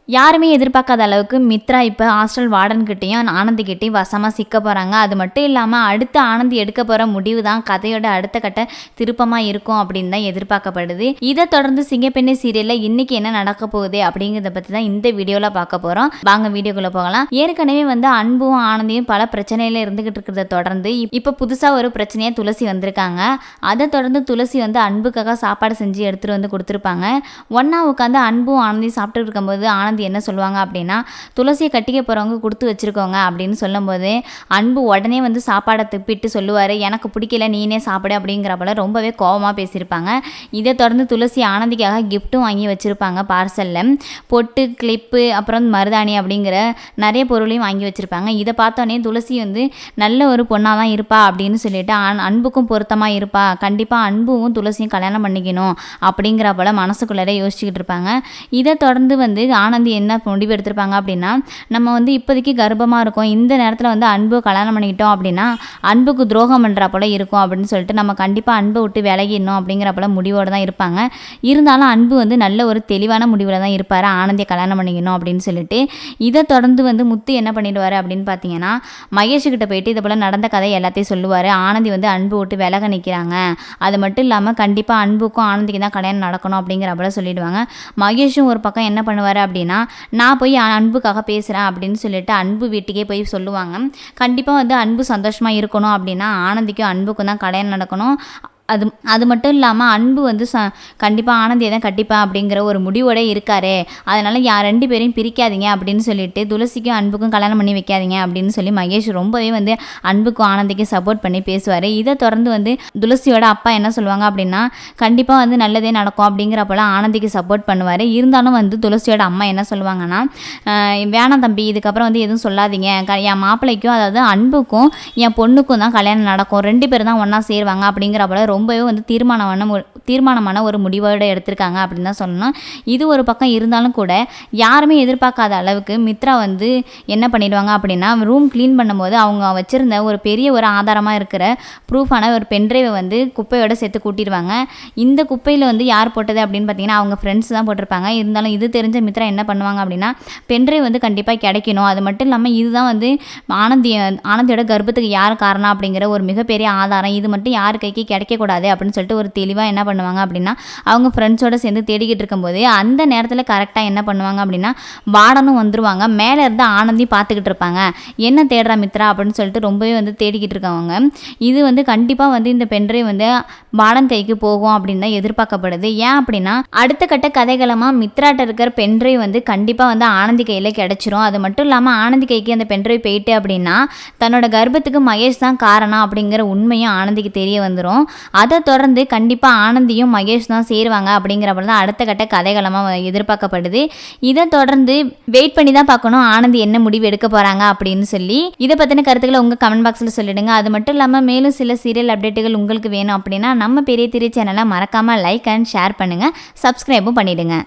யாருமே எதிர்பார்க்காத அளவுக்கு மித்ரா இப்போ ஹாஸ்டல் வார்டன்கிட்டையும் ஆனந்திக்கிட்டையும் வசமாக சிக்க போகிறாங்க. அது மட்டும் இல்லாமல் அடுத்து ஆனந்தி எடுக்க போகிற முடிவு தான் கதையோட அடுத்த கட்ட திருப்பமாக இருக்கும் அப்படின்னு தான் எதிர்பார்க்கப்படுது. இதை தொடர்ந்து சிங்கப்பெண்ணை சீரியலில் இன்னைக்கு என்ன நடக்க போகுது அப்படிங்கிறத பற்றி தான் இந்த வீடியோவில் பார்க்க போகிறோம். வாங்க வீடியோக்குள்ளே போகலாம். ஏற்கனவே அன்பும் ஆனந்தியும் பல பிரச்சனையில் இருந்துகிட்டு இருக்கிறத தொடர்ந்து இப்போ புதுசாக ஒரு பிரச்சனையாக துளசி வந்திருக்காங்க. அதை தொடர்ந்து துளசி அன்புக்காக சாப்பாடு செஞ்சு எடுத்துகிட்டு கொடுத்துருப்பாங்க. ஒன்றா உட்காந்து அன்பும் ஆனந்தியும் சாப்பிட்டு இருக்கும்போது ஆனந்தி என்ன சொல்லுவாங்க அப்படின்னா, துளசியை கட்டிக்க போகிறவங்க கொடுத்து வச்சுருக்கோங்க அப்படின்னு சொல்லும்போது அன்பு உடனே சாப்பாடை திப்பிட்டு சொல்லுவார், எனக்கு பிடிக்கல நீனே சாப்பிடு அப்படிங்கிறப்பல ரொம்பவே கோபமாக பேசியிருப்பாங்க. இதை தொடர்ந்து துளசி ஆனந்திக்காக கிஃப்ட்டும் வாங்கி வச்சுருப்பாங்க. பார்சலில் பொட்டு, கிளிப்பு, அப்புறம் மருதாணி அப்படிங்கிற நிறைய பொருளையும் வாங்கி வச்சுருப்பாங்க. இதை பார்த்தோன்னே துளசி நல்ல ஒரு பொண்ணாக தான் இருப்பா அப்படின்னு சொல்லிட்டு அன்புக்கும் பொருத்தமாக இருப்பா, கண்டிப்பாக அன்பும் துளசியும் கல்யாணம் பண்ணிக்கணும் அப்படிங்கிறப்பல மனசுக்குள்ளே யோசிச்சுக்கிட்டு இருப்பாங்க. இதை தொடர்ந்து ஆனந்தி என்ன முடிவு எடுத்திருப்பாங்க அப்படின்னா, நம்ம இப்போதைக்கு கர்ப்பமாக இருக்கோம், இந்த நேரத்தில் அன்பு கல்யாணம் பண்ணிக்கிட்டோம் அப்படின்னா அன்புக்கு துரோகம் பண்ணுறா போல இருக்கும் அப்படின்னு சொல்லிட்டு நம்ம கண்டிப்பாக அன்பை விட்டு விலகிடணும் அப்படிங்கிறப்பல முடிவோடு தான் இருப்பாங்க. இருந்தாலும் அன்பு நல்ல ஒரு தெளிவான முடிவில் தான் இருப்பார், ஆனந்தியை கல்யாணம் பண்ணிக்கணும் அப்படின்னு சொல்லிட்டு. இதை தொடர்ந்து முத்து என்ன பண்ணிடுவார் அப்படின்னு பார்த்தீங்கன்னா, மகேஷ்கிட்ட போயிட்டு இதை போல் நடந்த கதை எல்லாத்தையும் சொல்லுவார். ஆனந்தி அன்பு விட்டு விலக நிற்கிறாங்க, அது மட்டும் இல்லாமல் கண்டிப்பாக அன்புக்கும் ஆனந்திக்கு தான் கல்யாணம் நடக்கணும் அப்படிங்கிறப்பல சொல்லிடுவாங்க. மகேஷும் ஒரு பக்கம் என்ன பண்ணுவார் அப்படின்னா, நான் போய் அன்புக்காக பேசுகிறேன் அப்படின்னு சொல்லிட்டு அன்பு வீட்டுக்கே போய் சொல்லுவாங்க. கண்டிப்பாக அன்பு சந்தோஷமாக இருக்கணும் அப்படின்னா ஆனந்திக்கும் அன்புக்கும் தான் கல்யாணம் நடக்கணும். அது மட்டும் இல்லாமல் அன்பு கண்டிப்பாக ஆனந்தியை தான் கட்டிப்பேன் அப்படிங்கிற ஒரு முடிவோட இருக்காரு. அதனால் ரெண்டு பேரையும் பிரிக்காதீங்க அப்படின்னு சொல்லிட்டு துளசிக்கும் அன்புக்கும் கல்யாணம் பண்ணி வைக்காதீங்க அப்படின்னு சொல்லி மகேஷ் ரொம்பவே அன்புக்கும் ஆனந்திக்கும் சப்போர்ட் பண்ணி பேசுவார். இதை தொடர்ந்து துளசியோட அப்பா என்ன சொல்லுவாங்க அப்படின்னா, கண்டிப்பாக நல்லதே நடக்கும் அப்படிங்கிறப்போல ஆனந்திக்கு சப்போர்ட் பண்ணுவார். இருந்தாலும் துளசியோட அம்மா என்ன சொல்லுவாங்கன்னா, வேணாம் தம்பி, இதுக்கப்புறம் எதுவும் சொல்லாதீங்க, என் மாப்பிள்ளைக்கும் அதாவது அன்புக்கும் என் பொண்ணுக்கும் தான் கல்யாணம் நடக்கும், ரெண்டு பேரும் தான் ஒன்றா சேருவாங்க அப்படிங்கிறப்போல ரொம்பவே தீர்மானமான ஒரு முடிவோடு எடுத்திருக்காங்க அப்படின்னு தான் சொல்லணும். இது ஒரு பக்கம் இருந்தாலும் கூட யாருமே எதிர்பார்க்காத அளவுக்கு மித்ரா என்ன பண்ணிடுவாங்க அப்படின்னா, ரூம் க்ளீன் பண்ணும்போது அவங்க வச்சுருந்த ஒரு பெரிய ஒரு ஆதாரமாக இருக்கிற ப்ரூஃபான ஒரு பென்ட்ரைவை குப்பையோடு சேர்த்து கூட்டிடுவாங்க. இந்த குப்பையில் யார் போட்டது அப்படின்னு பார்த்தீங்கன்னா அவங்க ஃப்ரெண்ட்ஸ் தான் போட்டிருப்பாங்க. இருந்தாலும் இது தெரிஞ்ச மித்ரா என்ன பண்ணுவாங்க அப்படின்னா, பென்ட்ரைவ் கண்டிப்பாக கிடைக்கணும், அது மட்டும் இல்லாமல் இதுதான் ஆனந்தியோட கர்ப்பத்துக்கு யார் காரணம் அப்படிங்கிற ஒரு மிகப்பெரிய ஆதாரம், இது மட்டும் யார் கைக்கு கிடைக்கக்கூடாது அப்படின்னு சொல்லிட்டு ஒரு தெளிவாக என்ன பண்ணுவாங்க அப்படின்னா, அவங்க ஃப்ரெண்ட்ஸோடு சேர்ந்து தேடிக்கிட்டு இருக்கும்போது அந்த நேரத்தில் கரெக்டாக என்ன பண்ணுவாங்க அப்படின்னா, வார்டனும் வந்துருவாங்க. மேலே இருந்து ஆனந்தி பார்த்துக்கிட்டு இருப்பாங்க. என்ன தேடுறா மித்ரா அப்படின்னு சொல்லிட்டு ரொம்பவே தேடிக்கிட்டு இருக்கவங்க. இது கண்டிப்பாக இந்த பென்ட்ரைவ் வார்டன் கைக்கு போகும் அப்படின்னு தான் எதிர்பார்க்கப்படுது. ஏன் அப்படின்னா, அடுத்த கட்ட கதைகளமாக மித்ராட்ட இருக்கிற பென்ட்ரைவ் கண்டிப்பாக ஆனந்தி கையில் கிடைச்சிரும். அது மட்டும் இல்லாமல் ஆனந்தி கைக்கு அந்த பென்ட்ரைவ் போயிட்டு அப்படின்னா தன்னோட கர்ப்பத்துக்கு மகேஷ் தான் காரணம் அப்படிங்கிற உண்மையும் ஆனந்திக்கு தெரிய வந்துடும். அதை தொடர்ந்து கண்டிப்பாக ஆனந்தியும் மகேஷ் தான் சேருவாங்க அப்படிங்கிறப்ப தான் அடுத்த கட்ட கதைகளமாக எதிர்பார்க்கப்படுது. இதை தொடர்ந்து வெயிட் பண்ணி தான் பார்க்கணும் ஆனந்தி என்ன முடிவு எடுக்க போகிறாங்க அப்படின்னு சொல்லி. இதை பற்றின கருத்துக்களை உங்கள் கமெண்ட் பாக்ஸில் சொல்லிடுங்க. அது மட்டும் இல்லாமல் மேலும் சில சீரியல் அப்டேட்டுகள் உங்களுக்கு வேணும் அப்படின்னா நம்ம பெரிய திரை சேனலை மறக்காமல் லைக் அண்ட் ஷேர் பண்ணுங்கள், சப்ஸ்கிரைபும் பண்ணிவிடுங்க.